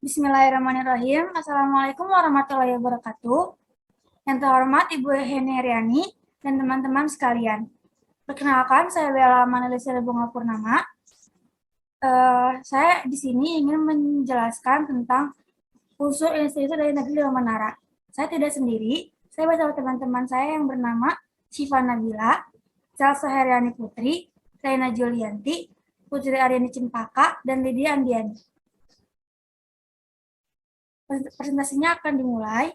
Bismillahirrahmanirrahim. Assalamualaikum warahmatullahi wabarakatuh. Yang terhormat Ibu Heni Riani dan teman-teman sekalian. Perkenalkan, saya Bella Manalisira Bunga Purnama. Saya di sini ingin menjelaskan tentang usul institusi dari Negeri Lima Menara. Saya tidak sendiri, saya bersama teman-teman saya yang bernama Syifa Nabila, Chelsea Heriani Putri, Reina Julianti, Putri Aryani Cempaka, dan Lydia Andiani. Presentasinya akan dimulai.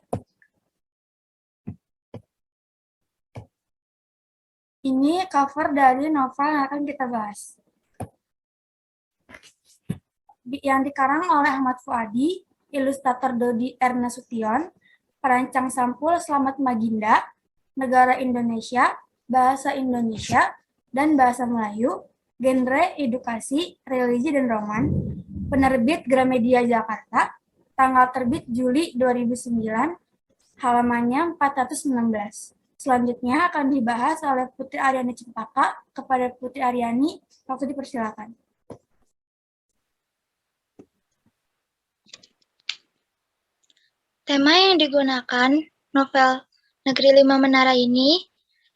Ini cover dari novel yang akan kita bahas. Yang dikarang oleh Ahmad Fuadi, ilustrator Dodi Ernasution, perancang sampul Slamet Maginda, negara Indonesia, bahasa Indonesia, dan bahasa Melayu, genre edukasi, religi, dan roman, penerbit Gramedia Jakarta, tanggal terbit Juli 2009, halamannya 419. Selanjutnya akan dibahas oleh Putri Aryani Cempaka. Kepada Putri Aryani, waktu dipersilakan. Tema yang digunakan novel Negeri Lima Menara ini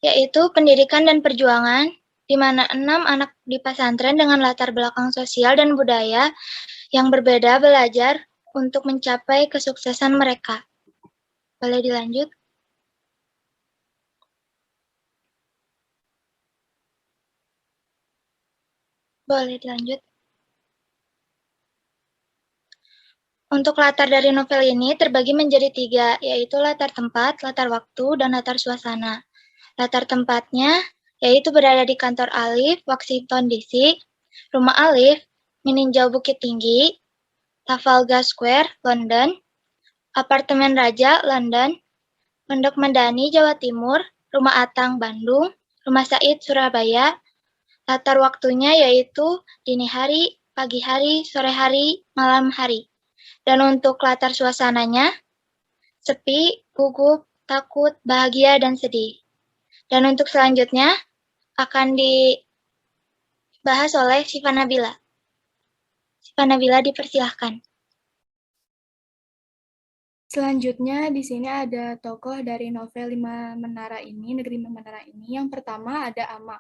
yaitu pendidikan dan perjuangan, di mana 6 anak di pesantren dengan latar belakang sosial dan budaya yang berbeda belajar untuk mencapai kesuksesan mereka. Boleh dilanjut? Boleh dilanjut. Untuk latar dari novel ini terbagi menjadi 3, yaitu latar tempat, latar waktu, dan latar suasana. Latar tempatnya yaitu berada di kantor Alif, Washington DC, rumah Alif, meninjau Bukit Tinggi, Trafalgar Square, London, apartemen Raja, London, Pondok Medani, Jawa Timur, rumah Atang, Bandung, rumah Said, Surabaya. Latar waktunya yaitu dini hari, pagi hari, sore hari, malam hari. Dan untuk latar suasananya, sepi, gugup, takut, bahagia, dan sedih. Dan untuk selanjutnya akan dibahas oleh Syifa Nabila. Syifa Nabila, dipersilahkan. Selanjutnya di sini ada tokoh dari novel Lima Menara ini, Negeri Lima Menara ini. Yang pertama ada Ama.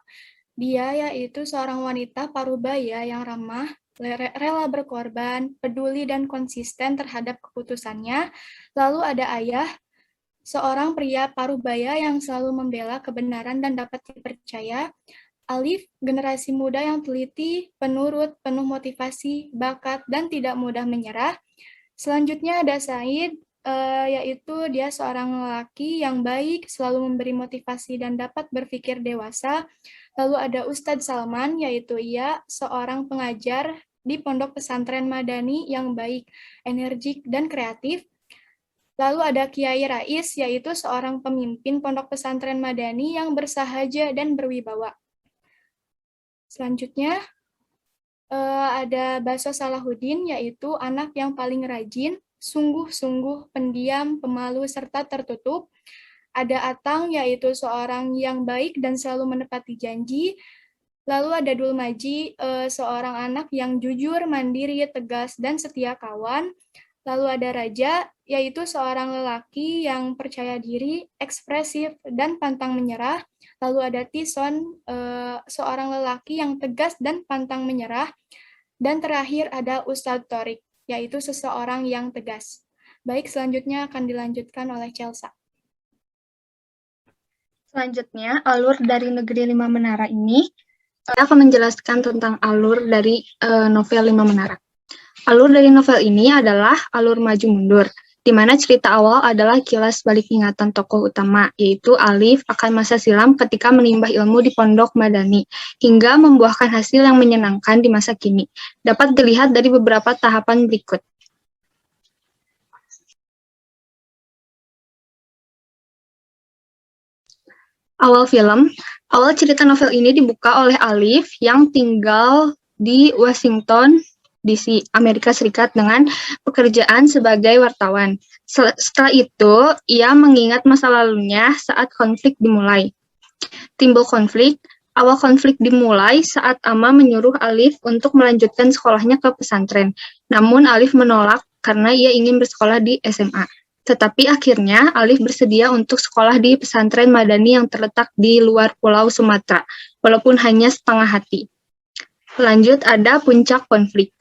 Dia yaitu seorang wanita parubaya yang ramah, rela berkorban, peduli dan konsisten terhadap keputusannya. Lalu ada Ayah, seorang pria parubaya yang selalu membela kebenaran dan dapat dipercaya. Alif, generasi muda yang teliti, penurut, penuh motivasi, bakat, dan tidak mudah menyerah. Selanjutnya ada Said, yaitu dia seorang lelaki yang baik, selalu memberi motivasi dan dapat berpikir dewasa. Lalu ada Ustadz Salman, yaitu ia seorang pengajar di Pondok Pesantren Madani yang baik, energik, dan kreatif. Lalu ada Kiai Rais, yaitu seorang pemimpin Pondok Pesantren Madani yang bersahaja dan berwibawa. Selanjutnya, ada Baso Salahuddin, yaitu anak yang paling rajin, sungguh-sungguh pendiam, pemalu, serta tertutup. Ada Atang, yaitu seorang yang baik dan selalu menepati janji. Lalu ada Dulmaji, seorang anak yang jujur, mandiri, tegas, dan setia kawan. Lalu ada Raja, yaitu seorang lelaki yang percaya diri, ekspresif, dan pantang menyerah. Lalu ada Tison, seorang lelaki yang tegas dan pantang menyerah. Dan terakhir ada Ustadz Torik, yaitu seseorang yang tegas. Baik, selanjutnya akan dilanjutkan oleh Chelsea. Selanjutnya, alur dari Negeri Lima Menara ini, saya akan menjelaskan tentang alur dari novel Lima Menara. Alur dari novel ini adalah alur maju mundur, di mana cerita awal adalah kilas balik ingatan tokoh utama, yaitu Alif akan masa silam ketika menimbah ilmu di Pondok Madani, hingga membuahkan hasil yang menyenangkan di masa kini. Dapat dilihat dari beberapa tahapan berikut. Awal cerita novel ini dibuka oleh Alif yang tinggal di Washington DC, Amerika Serikat dengan pekerjaan sebagai wartawan. Setelah itu, ia mengingat masa lalunya saat konflik dimulai. Timbul konflik, awal konflik dimulai saat Ama menyuruh Alif untuk melanjutkan sekolahnya ke pesantren. Namun Alif menolak karena ia ingin bersekolah di SMA. Tetapi akhirnya Alif bersedia untuk sekolah di pesantren Madani yang terletak di luar Pulau Sumatera, walaupun hanya setengah hati. Lanjut ada puncak konflik.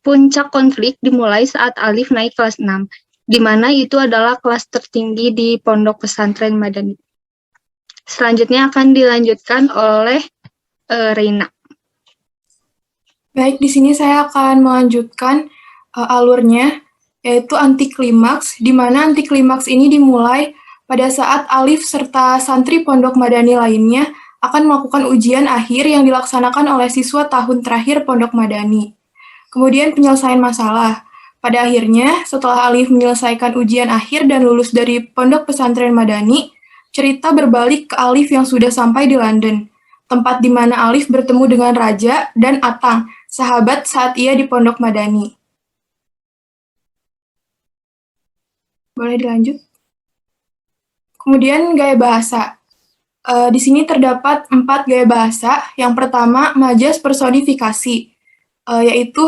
Puncak konflik dimulai saat Alif naik kelas 6, di mana itu adalah kelas tertinggi di pondok pesantren Madani. Selanjutnya akan dilanjutkan oleh Reina. Baik, di sini saya akan melanjutkan alurnya, yaitu anti klimaks, di mana anti klimaks ini dimulai pada saat Alif serta santri pondok Madani lainnya akan melakukan ujian akhir yang dilaksanakan oleh siswa tahun terakhir pondok Madani. Kemudian penyelesaian masalah. Pada akhirnya, setelah Alif menyelesaikan ujian akhir dan lulus dari pondok pesantren Madani, cerita berbalik ke Alif yang sudah sampai di London, tempat di mana Alif bertemu dengan Raja dan Atang, sahabat saat ia di pondok Madani. Boleh dilanjut? Kemudian gaya bahasa. Di sini terdapat 4 gaya bahasa. Yang pertama, majas personifikasi, yaitu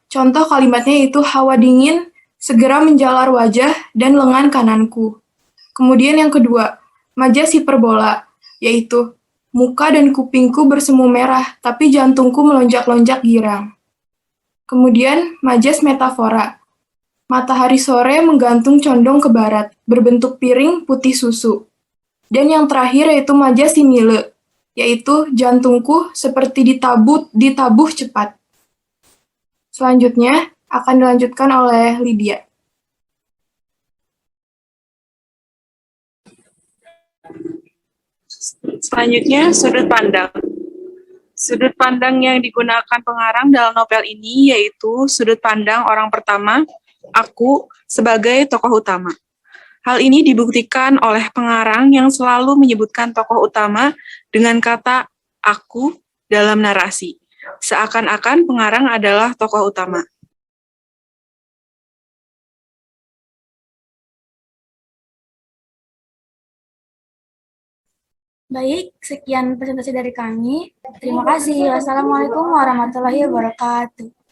contoh kalimatnya yaitu hawa dingin, segera menjalar wajah, dan lengan kananku. Kemudian yang kedua, majas hiperbola, yaitu muka dan kupingku bersemu merah, tapi jantungku melonjak-lonjak girang. Kemudian majas metafora, matahari sore menggantung condong ke barat, berbentuk piring putih susu. Dan yang terakhir yaitu majas simile, yaitu jantungku seperti ditabuh cepat. Selanjutnya akan dilanjutkan oleh Lydia. Selanjutnya, sudut pandang. Sudut pandang yang digunakan pengarang dalam novel ini yaitu sudut pandang orang pertama, aku, sebagai tokoh utama. Hal ini dibuktikan oleh pengarang yang selalu menyebutkan tokoh utama dengan kata aku dalam narasi. Seakan-akan pengarang adalah tokoh utama. Baik, sekian presentasi dari kami. Terima kasih. Wassalamualaikum warahmatullahi wabarakatuh.